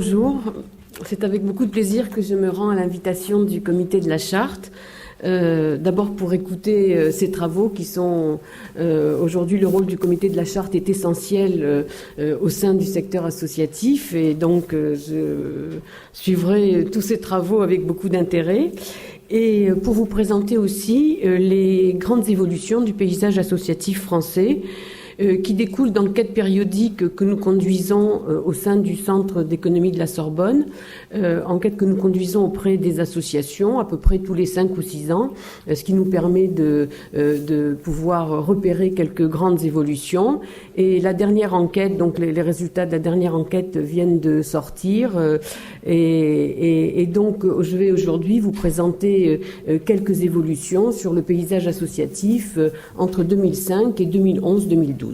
bonjour. C'est avec beaucoup de plaisir que je me rends à l'invitation du comité de la Charte. D'abord pour écouter ces travaux qui sont aujourd'hui, le rôle du comité de la Charte est essentiel au sein du secteur associatif, et donc je suivrai tous ces travaux avec beaucoup d'intérêt, et pour vous présenter aussi les grandes évolutions du paysage associatif français qui découle d'enquêtes périodiques que nous conduisons au sein du Centre d'économie de la Sorbonne, enquêtes que nous conduisons auprès des associations à peu près tous les 5 ou 6 ans, ce qui nous permet de pouvoir repérer quelques grandes évolutions. Et la dernière enquête, donc les résultats de la dernière enquête viennent de sortir, et donc je vais aujourd'hui vous présenter quelques évolutions sur le paysage associatif entre 2005 et 2011-2012.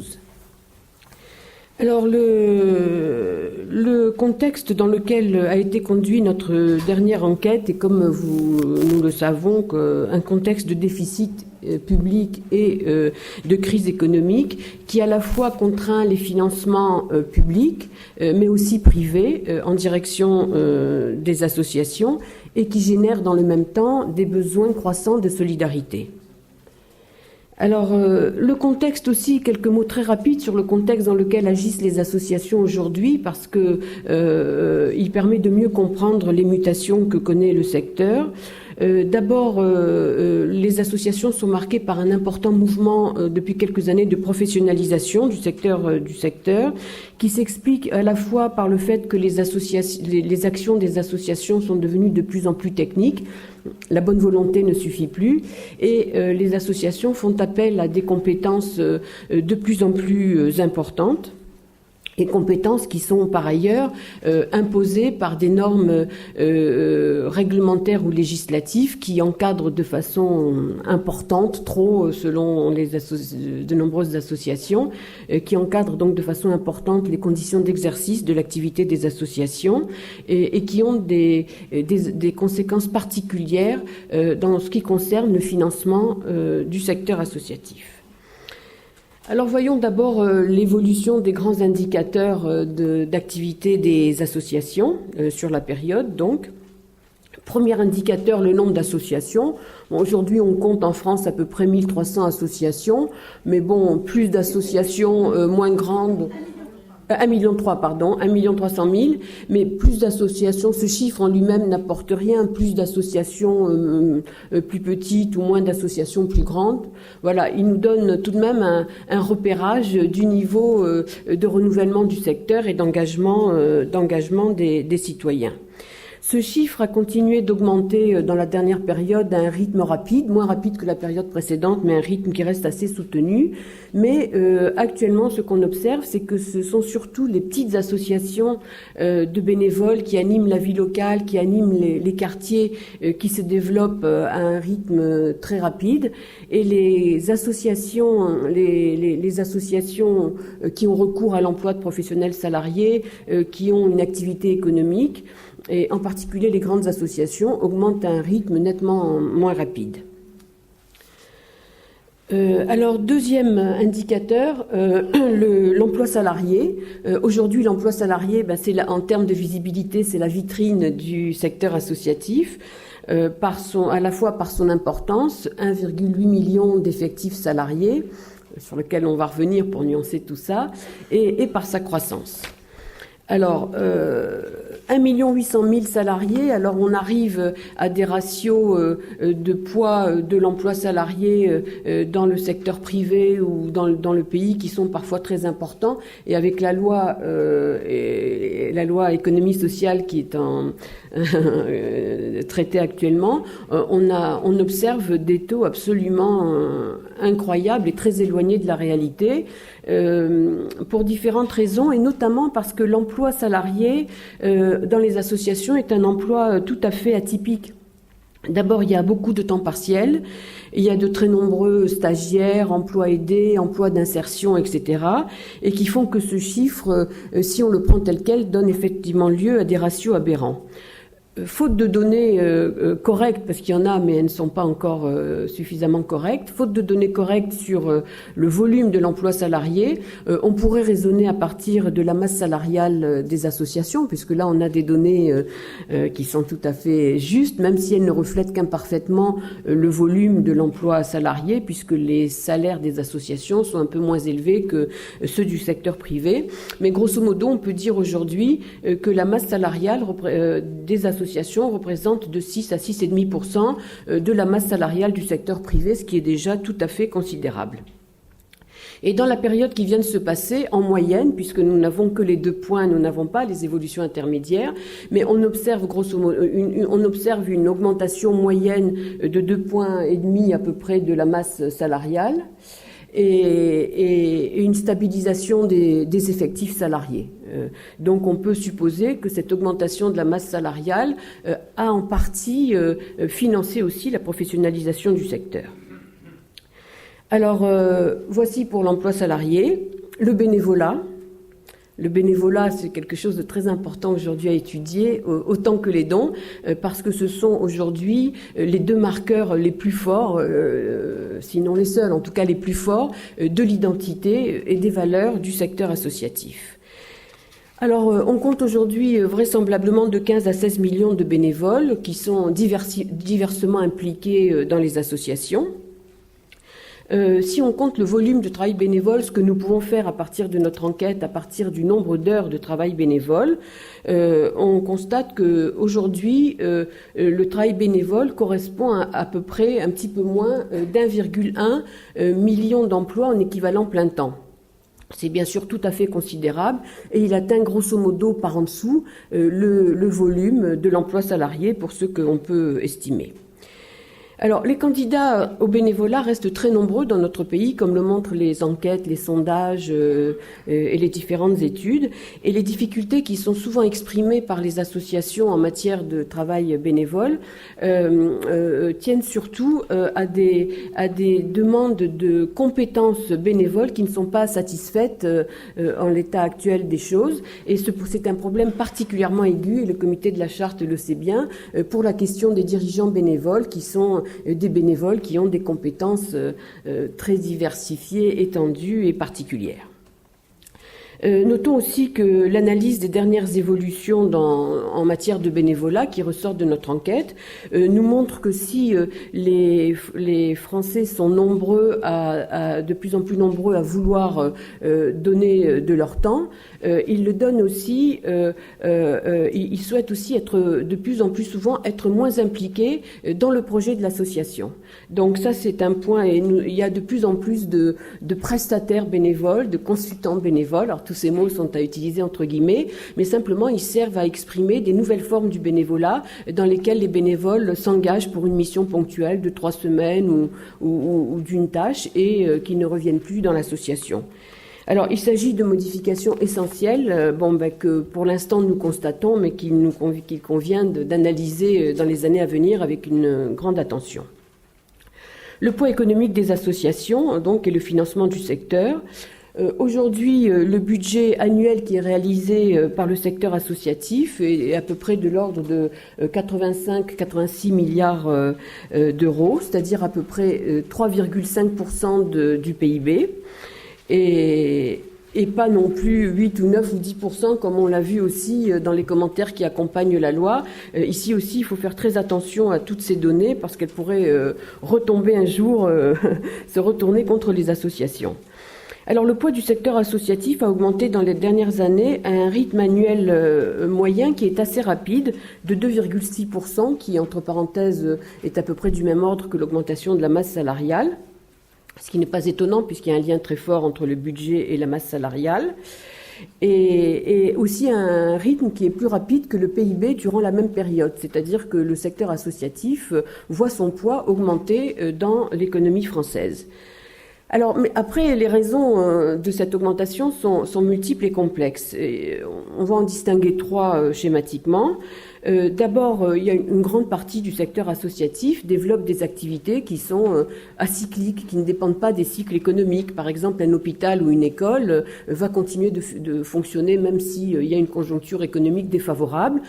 Alors le contexte dans lequel a été conduite notre dernière enquête est, comme nous le savons, un contexte de déficit public et de crise économique qui à la fois contraint les financements publics mais aussi privés en direction des associations, et qui génère dans le même temps des besoins croissants de solidarité. Alors, le contexte aussi, quelques mots très rapides sur le contexte dans lequel agissent les associations aujourd'hui, parce que il permet de mieux comprendre les mutations que connaît le secteur. D'abord, les associations sont marquées par un important mouvement depuis quelques années de professionnalisation du secteur, qui s'explique à la fois par le fait que les actions des associations sont devenues de plus en plus techniques. La bonne volonté ne suffit plus, et les associations font appel à des compétences de plus en plus importantes, et compétences qui sont par ailleurs imposées par des normes réglementaires ou législatives qui encadrent de façon importante, trop selon de nombreuses associations, qui encadrent donc de façon importante les conditions d'exercice de l'activité des associations, et qui ont des conséquences particulières dans ce qui concerne le financement du secteur associatif. Alors voyons d'abord l'évolution des grands indicateurs d'activité des associations sur la période. Donc, premier indicateur, le nombre d'associations. Bon, aujourd'hui, on compte en France à peu près 1300 associations, mais bon, plus d'associations moins grandes. 1,3 million, 1,3 million, mais plus d'associations, ce chiffre en lui-même n'apporte rien, plus d'associations plus petites ou moins d'associations plus grandes. Voilà, il nous donne tout de même un repérage du niveau de renouvellement du secteur et d'engagement des citoyens. Ce chiffre a continué d'augmenter dans la dernière période à un rythme rapide, moins rapide que la période précédente, mais un rythme qui reste assez soutenu. Mais actuellement, ce qu'on observe, c'est que ce sont surtout les petites associations de bénévoles qui animent la vie locale, qui animent les quartiers, qui se développent à un rythme très rapide. Et les associations qui ont recours à l'emploi de professionnels salariés, qui ont une activité économique, et en particulier les grandes associations, augmentent à un rythme nettement moins rapide. Alors, deuxième indicateur, l'emploi salarié. Aujourd'hui, l'emploi salarié, en termes de visibilité, c'est la vitrine du secteur associatif, à la fois par son importance, 1,8 million d'effectifs salariés, sur lequel on va revenir pour nuancer tout ça, et par sa croissance. Alors, 1 800 000 salariés, alors on arrive à des ratios de poids de l'emploi salarié dans le secteur privé ou dans le pays qui sont parfois très importants, et avec la loi économie sociale qui est traitée actuellement, on observe des taux absolument incroyables et très éloignés de la réalité, pour différentes raisons, et notamment parce que l'emploi salarié dans les associations est un emploi tout à fait atypique. D'abord, il y a beaucoup de temps partiel, il y a de très nombreux stagiaires, emplois aidés, emplois d'insertion, etc., et qui font que ce chiffre, si on le prend tel quel, donne effectivement lieu à des ratios aberrants. Faute de données correctes, parce qu'il y en a, mais elles ne sont pas encore suffisamment correctes, faute de données correctes sur le volume de l'emploi salarié, on pourrait raisonner à partir de la masse salariale des associations, puisque là on a des données qui sont tout à fait justes, même si elles ne reflètent qu'imparfaitement le volume de l'emploi salarié, puisque les salaires des associations sont un peu moins élevés que ceux du secteur privé. Mais grosso modo, on peut dire aujourd'hui que la masse salariale des associations représente de 6 à 6,5% de la masse salariale du secteur privé, ce qui est déjà tout à fait considérable. Et dans la période qui vient de se passer, en moyenne, puisque nous n'avons que les 2 points, nous n'avons pas les évolutions intermédiaires, mais on observe grosso modo une augmentation moyenne de 2,5 points à peu près de la masse salariale. Et une stabilisation des effectifs salariés. Donc on peut supposer que cette augmentation de la masse salariale a en partie financé aussi la professionnalisation du secteur. Alors voici pour l'emploi salarié, le bénévolat. Le bénévolat, c'est quelque chose de très important aujourd'hui à étudier, autant que les dons, parce que ce sont aujourd'hui les 2 marqueurs les plus forts, sinon les seuls, en tout cas les plus forts, de l'identité et des valeurs du secteur associatif. Alors, on compte aujourd'hui vraisemblablement de 15 à 16 millions de bénévoles qui sont diversement impliqués dans les associations. Si on compte le volume de travail bénévole, ce que nous pouvons faire à partir de notre enquête, à partir du nombre d'heures de travail bénévole, on constate qu'aujourd'hui, le travail bénévole correspond à peu près un petit peu moins d'1,1 million d'emplois en équivalent plein temps. C'est bien sûr tout à fait considérable et il atteint grosso modo par en dessous le volume de l'emploi salarié pour ce qu'on peut estimer. Alors, les candidats au bénévolat restent très nombreux dans notre pays, comme le montrent les enquêtes, les sondages et les différentes études. Et les difficultés qui sont souvent exprimées par les associations en matière de travail bénévole tiennent surtout à des demandes de compétences bénévoles qui ne sont pas satisfaites en l'état actuel des choses. Et c'est un problème particulièrement aigu, et le comité de la Charte le sait bien, pour la question des dirigeants bénévoles qui sont des bénévoles qui ont des compétences très diversifiées, étendues et particulières. Notons aussi que l'analyse des dernières évolutions en matière de bénévolat qui ressort de notre enquête nous montre que si les Français sont nombreux de plus en plus nombreux à vouloir donner de leur temps, ils le donnent aussi, ils souhaitent aussi être de plus en plus souvent être moins impliqués dans le projet de l'association. Donc ça c'est un point, et il y a de plus en plus de prestataires bénévoles, de consultants bénévoles. Alors tous ces mots sont à utiliser entre guillemets, mais simplement ils servent à exprimer des nouvelles formes du bénévolat dans lesquelles les bénévoles s'engagent pour une mission ponctuelle de 3 semaines ou d'une tâche et qui ne reviennent plus dans l'association. Alors, il s'agit de modifications essentielles, que pour l'instant nous constatons, mais qu'il convient d'analyser dans les années à venir avec une grande attention. Le poids économique des associations, donc, et le financement du secteur. Aujourd'hui, le budget annuel qui est réalisé par le secteur associatif est à peu près de l'ordre de 85-86 milliards d'euros, c'est-à-dire à peu près 3,5% du PIB. Et pas non plus 8 ou 9 ou 10% comme on l'a vu aussi dans les commentaires qui accompagnent la loi. Ici aussi, il faut faire très attention à toutes ces données parce qu'elles pourraient retomber un jour, se retourner contre les associations. Alors le poids du secteur associatif a augmenté dans les dernières années à un rythme annuel moyen qui est assez rapide, de 2,6%, qui entre parenthèses est à peu près du même ordre que l'augmentation de la masse salariale. Ce qui n'est pas étonnant puisqu'il y a un lien très fort entre le budget et la masse salariale. Et aussi un rythme qui est plus rapide que le PIB durant la même période. C'est-à-dire que le secteur associatif voit son poids augmenter dans l'économie française. Alors, mais après, les raisons de cette augmentation sont multiples et complexes. Et on va en distinguer 3 schématiquement. D'abord, il y a une grande partie du secteur associatif développe des activités qui sont acycliques, qui ne dépendent pas des cycles économiques. Par exemple, un hôpital ou une école va continuer de fonctionner même s'il y a une conjoncture économique défavorable.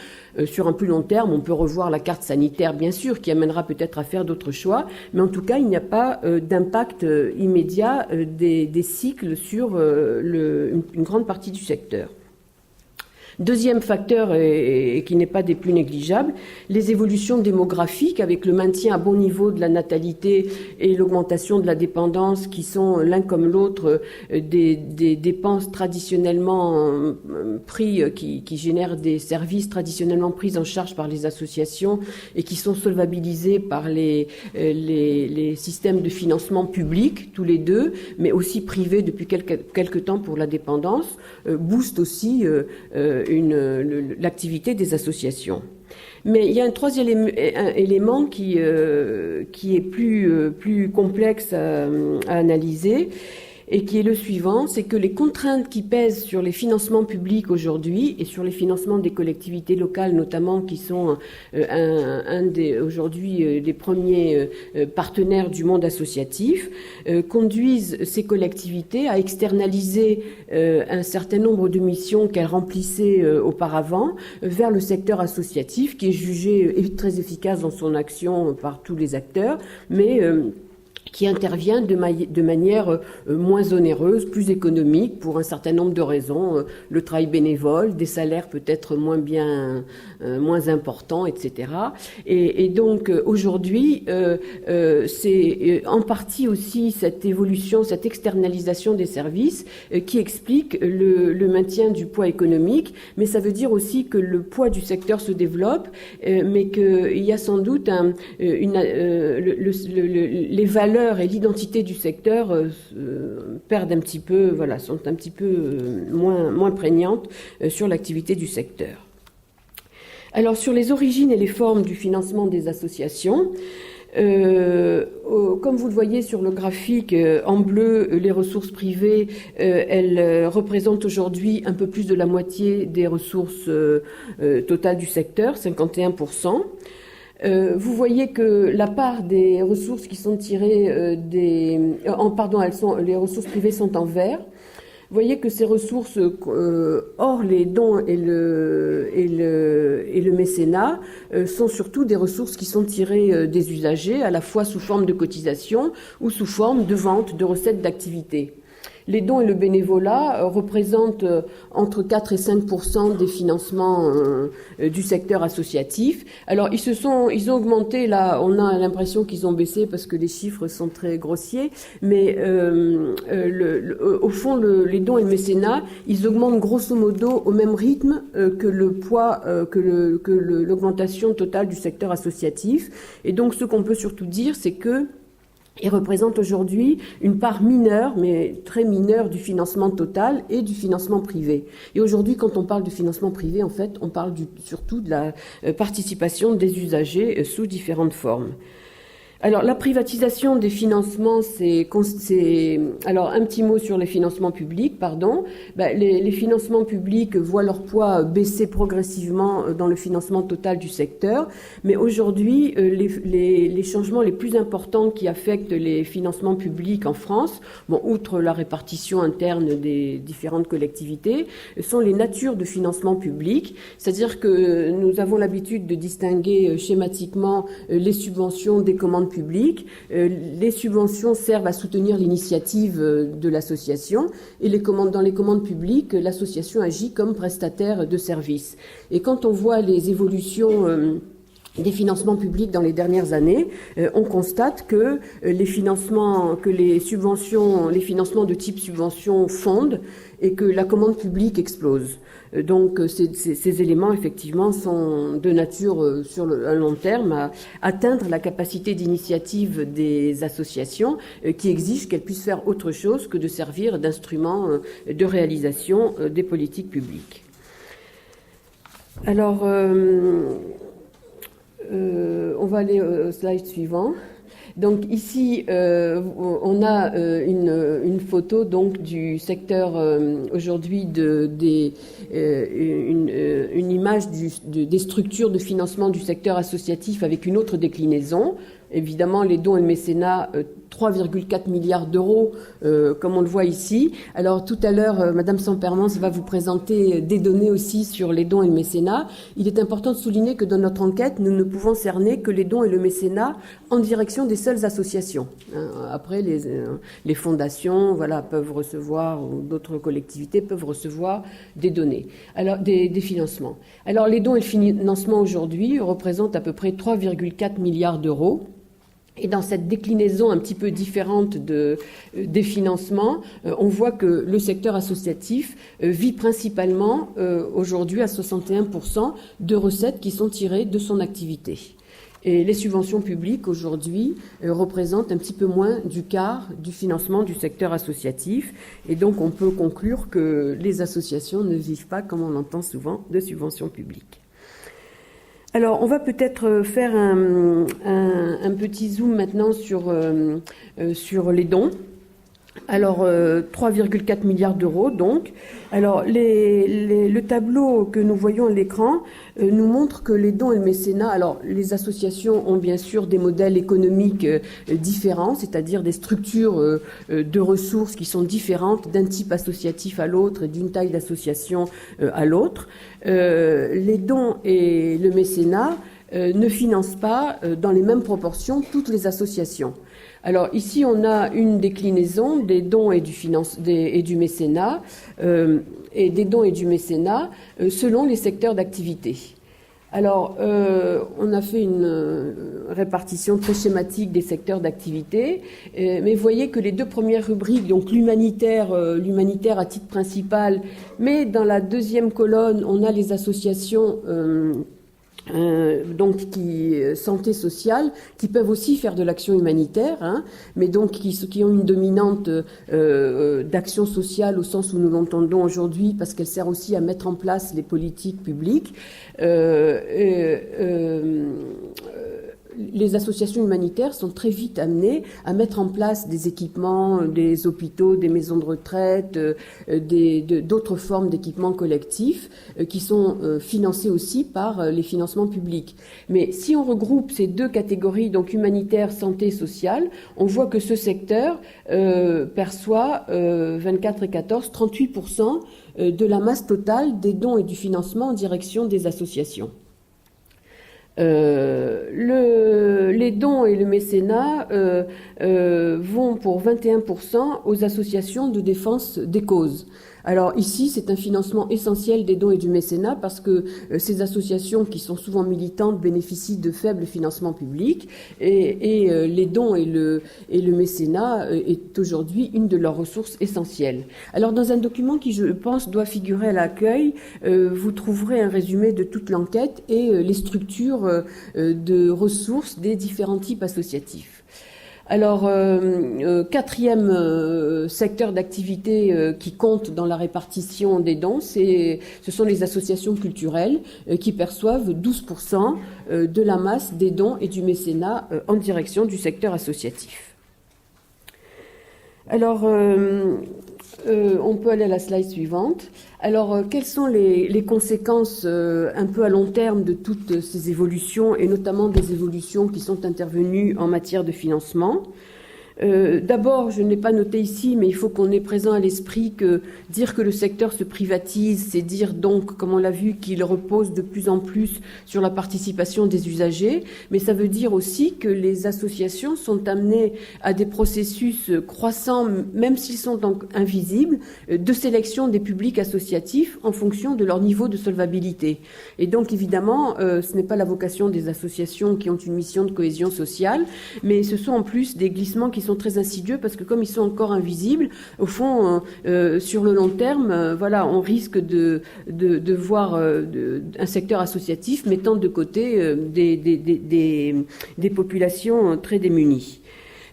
Sur un plus long terme, on peut revoir la carte sanitaire, bien sûr, qui amènera peut-être à faire d'autres choix, mais en tout cas, il n'y a pas d'impact immédiat des cycles sur une grande partie du secteur. Deuxième facteur, et qui n'est pas des plus négligeables, les évolutions démographiques avec le maintien à bon niveau de la natalité et l'augmentation de la dépendance qui sont l'un comme l'autre des dépenses traditionnellement qui génèrent des services traditionnellement pris en charge par les associations et qui sont solvabilisés par les systèmes de financement public, tous les deux, mais aussi privés depuis quelque temps pour la dépendance, boostent aussi l'activité des associations. Mais il y a un troisième élément qui est plus complexe à analyser et qui est le suivant, c'est que les contraintes qui pèsent sur les financements publics aujourd'hui et sur les financements des collectivités locales notamment, qui sont aujourd'hui des premiers partenaires du monde associatif, conduisent ces collectivités à externaliser un certain nombre de missions qu'elles remplissaient auparavant vers le secteur associatif, qui est jugé très efficace dans son action par tous les acteurs, mais qui intervient de manière moins onéreuse, plus économique, pour un certain nombre de raisons, le travail bénévole, des salaires peut-être moins importants, etc. Et donc aujourd'hui, c'est en partie aussi cette évolution, cette externalisation des services qui explique le maintien du poids économique, mais ça veut dire aussi que le poids du secteur se développe, mais qu'il y a sans doute les valeurs et l'identité du secteur perdent un petit peu, voilà, sont un petit peu moins prégnantes sur l'activité du secteur. Alors sur les origines et les formes du financement des associations, comme vous le voyez sur le graphique en bleu, les ressources privées, elles représentent aujourd'hui un peu plus de la moitié des ressources totales du secteur, 51%. Vous voyez que la part des ressources qui sont tirées les ressources privées sont en vert. Vous voyez que ces ressources, hors les dons et le mécénat, sont surtout des ressources qui sont tirées des usagers, à la fois sous forme de cotisation ou sous forme de vente de recettes d'activité. Les dons et le bénévolat représentent entre 4 et 5% des financements du secteur associatif. Alors ils ont augmenté, là on a l'impression qu'ils ont baissé parce que les chiffres sont très grossiers, mais au fond les dons et le mécénat, ils augmentent grosso modo au même rythme que le poids, que l'augmentation totale du secteur associatif. Et donc ce qu'on peut surtout dire, c'est que il représente aujourd'hui une part mineure, mais très mineure, du financement total et du financement privé. Et aujourd'hui, quand on parle de financement privé, en fait, on parle surtout de la participation des usagers sous différentes formes. Alors, la privatisation des financements, alors, un petit mot sur les financements publics, pardon. Les financements publics voient leur poids baisser progressivement dans le financement total du secteur. Mais aujourd'hui, les changements les plus importants qui affectent les financements publics en France, outre la répartition interne des différentes collectivités, sont les natures de financement public. C'est-à-dire que nous avons l'habitude de distinguer schématiquement les subventions des commandes publiques. Les subventions servent à soutenir l'initiative de l'association et dans les commandes publiques, l'association agit comme prestataire de services. Et quand on voit les évolutions des financements publics dans les dernières années, on constate que les financements de type subvention fondent et que la commande publique explose. Donc ces éléments, effectivement, sont de nature, sur un long terme, à atteindre la capacité d'initiative des associations qui exigent qu'elles puissent faire autre chose que de servir d'instrument de réalisation des politiques publiques. Alors, on va aller au slide suivant. Donc ici, on a une photo donc du secteur aujourd'hui une image des structures de financement du secteur associatif avec une autre déclinaison. Évidemment, les dons et le mécénat, 3,4 milliards d'euros, comme on le voit ici. Alors, tout à l'heure, Madame Sempermans va vous présenter des données aussi sur les dons et le mécénat. Il est important de souligner que dans notre enquête, nous ne pouvons cerner que les dons et le mécénat en direction des seules associations. Après, les fondations, voilà, peuvent recevoir, ou d'autres collectivités peuvent recevoir des données, alors des financements. Alors, les dons et le financement aujourd'hui représentent à peu près 3,4 milliards d'euros. Et dans cette déclinaison un petit peu différente des financements, on voit que le secteur associatif vit principalement aujourd'hui à 61% de recettes qui sont tirées de son activité. Et les subventions publiques aujourd'hui représentent un petit peu moins du quart du financement du secteur associatif. Et donc on peut conclure que les associations ne vivent pas, comme on l'entend souvent, de subventions publiques. Alors, on va peut-être faire un petit zoom maintenant sur les dons. Alors, 3,4 milliards d'euros, donc. Alors, le tableau que nous voyons à l'écran nous montre que les dons et le mécénat, alors, les associations ont bien sûr des modèles économiques différents, c'est-à-dire des structures de ressources qui sont différentes d'un type associatif à l'autre et d'une taille d'association à l'autre. Les dons et le mécénat ne financent pas dans les mêmes proportions toutes les associations. Alors ici, on a une déclinaison des dons et du mécénat et des dons et du mécénat selon les secteurs d'activité. Alors, on a fait une répartition très schématique des secteurs d'activité, mais vous voyez que les deux premières rubriques, donc l'humanitaire à titre principal, mais dans la deuxième colonne, on a les associations donc santé sociale, qui peuvent aussi faire de l'action humanitaire, mais donc qui ont une dominante d'action sociale au sens où nous l'entendons aujourd'hui, parce qu'elle sert aussi à mettre en place les politiques publiques. Les associations humanitaires sont très vite amenées à mettre en place des équipements, des hôpitaux, des maisons de retraite, d'autres formes d'équipements collectifs qui sont financés aussi par les financements publics. Mais si on regroupe ces deux catégories, donc humanitaire, santé, sociale, on voit que ce secteur perçoit 24 et 14, 38% de la masse totale des dons et du financement en direction des associations. Les dons et le mécénat vont pour 21% aux associations de défense des causes. Alors ici, c'est un financement essentiel des dons et du mécénat parce que ces associations qui sont souvent militantes bénéficient de faibles financements publics et les dons et le mécénat est aujourd'hui une de leurs ressources essentielles. Alors dans un document qui, je pense, doit figurer à l'accueil, vous trouverez un résumé de toute l'enquête et les structures de ressources des différents types associatifs. Alors, quatrième secteur d'activité qui compte dans la répartition des dons, ce sont les associations culturelles qui perçoivent 12% de la masse des dons et du mécénat en direction du secteur associatif. Alors, on peut aller à la slide suivante. Alors, quelles sont les conséquences un peu à long terme de toutes ces évolutions, et notamment des évolutions qui sont intervenues en matière de financement ? D'abord, je ne l'ai pas noté ici, mais il faut qu'on ait présent à l'esprit que dire que le secteur se privatise, c'est dire donc, comme on l'a vu, qu'il repose de plus en plus sur la participation des usagers, mais ça veut dire aussi que les associations sont amenées à des processus croissants, même s'ils sont donc invisibles, de sélection des publics associatifs en fonction de leur niveau de solvabilité. Et donc, évidemment, ce n'est pas la vocation des associations qui ont une mission de cohésion sociale, mais ce sont en plus des glissements qui sont très insidieux parce que comme ils sont encore invisibles, au fond, sur le long terme, voilà, on risque de voir un secteur associatif mettant de côté des populations très démunies.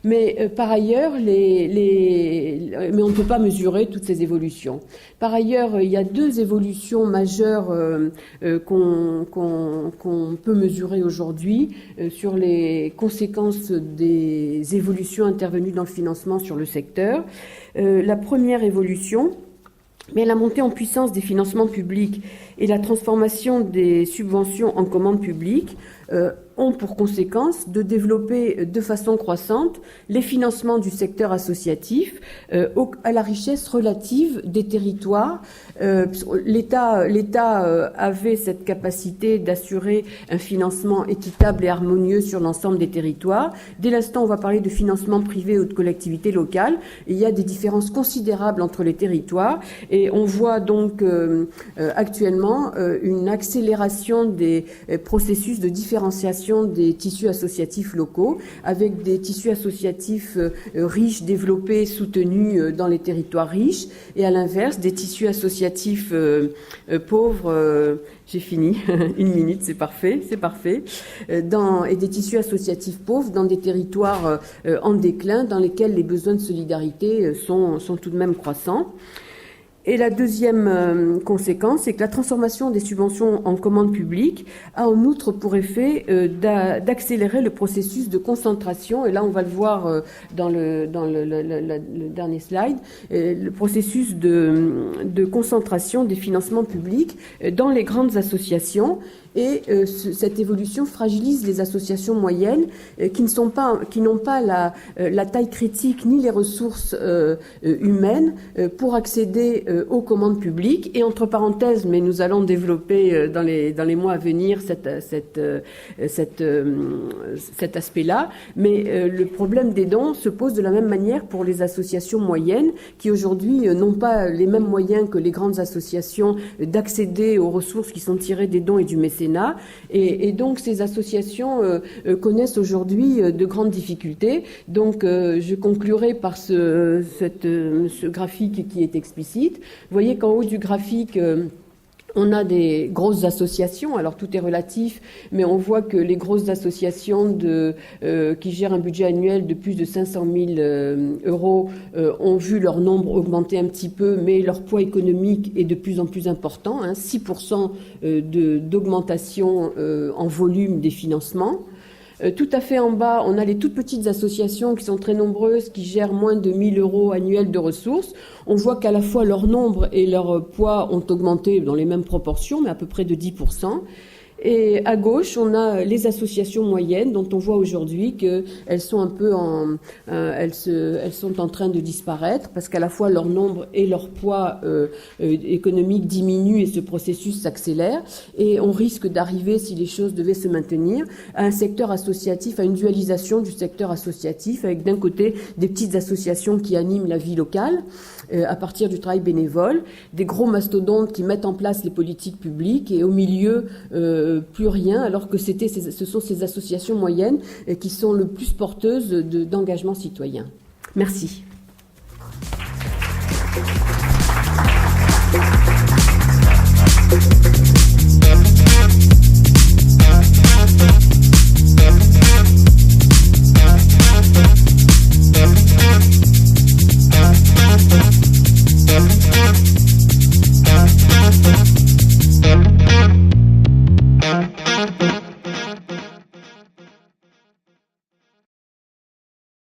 Mais par ailleurs, mais on ne peut pas mesurer toutes ces évolutions. Par ailleurs, il y a deux évolutions majeures qu'on peut mesurer aujourd'hui sur les conséquences des évolutions intervenues dans le financement sur le secteur. La première évolution, mais la montée en puissance des financements publics et la transformation des subventions en commandes publiques ont pour conséquence de développer de façon croissante les financements du secteur associatif à la richesse relative des territoires. L'État avait cette capacité d'assurer un financement équitable et harmonieux sur l'ensemble des territoires. Dès l'instant où on va parler de financement privé ou de collectivités locales, il y a des différences considérables entre les territoires et on voit donc actuellement une accélération des processus de différenciation des tissus associatifs locaux, avec des tissus associatifs riches, développés, soutenus dans les territoires riches, et à l'inverse, des tissus associatifs pauvres, j'ai fini, 1 minute, c'est parfait, et des tissus associatifs pauvres dans des territoires en déclin, dans lesquels les besoins de solidarité sont tout de même croissants. Et la deuxième conséquence, c'est que la transformation des subventions en commandes publiques a en outre pour effet d'accélérer le processus de concentration, et là on va le voir dans le dernier slide, le processus de concentration des financements publics dans les grandes associations. Et cette évolution fragilise les associations moyennes qui n'ont pas la taille critique ni les ressources humaines pour accéder aux commandes publiques. Et entre parenthèses, mais nous allons développer dans les mois à venir cet aspect-là. Mais le problème des dons se pose de la même manière pour les associations moyennes qui aujourd'hui n'ont pas les mêmes moyens que les grandes associations d'accéder aux ressources qui sont tirées des dons et du mécénat. Et donc ces associations connaissent aujourd'hui de grandes difficultés. Donc je conclurai par ce graphique qui est explicite. Vous voyez qu'en haut du graphique, on a des grosses associations, alors tout est relatif, mais on voit que les grosses associations qui gèrent un budget annuel de plus de 500 000 euros ont vu leur nombre augmenter un petit peu, mais leur poids économique est de plus en plus important, 6% d'augmentation en volume des financements. Tout à fait en bas, on a les toutes petites associations qui sont très nombreuses, qui gèrent moins de 1 000 euros annuels de ressources. On voit qu'à la fois leur nombre et leur poids ont augmenté dans les mêmes proportions, mais à peu près de 10%. Et à gauche, on a les associations moyennes dont on voit aujourd'hui qu'elles sont elles sont en train de disparaître parce qu'à la fois leur nombre et leur poids économique diminuent et ce processus s'accélère. Et on risque d'arriver, si les choses devaient se maintenir, à un secteur associatif, à une dualisation du secteur associatif avec d'un côté des petites associations qui animent la vie locale à partir du travail bénévole, des gros mastodontes qui mettent en place les politiques publiques et au milieu plus rien, alors que ce sont ces associations moyennes qui sont le plus porteuses d'engagement citoyen. Merci.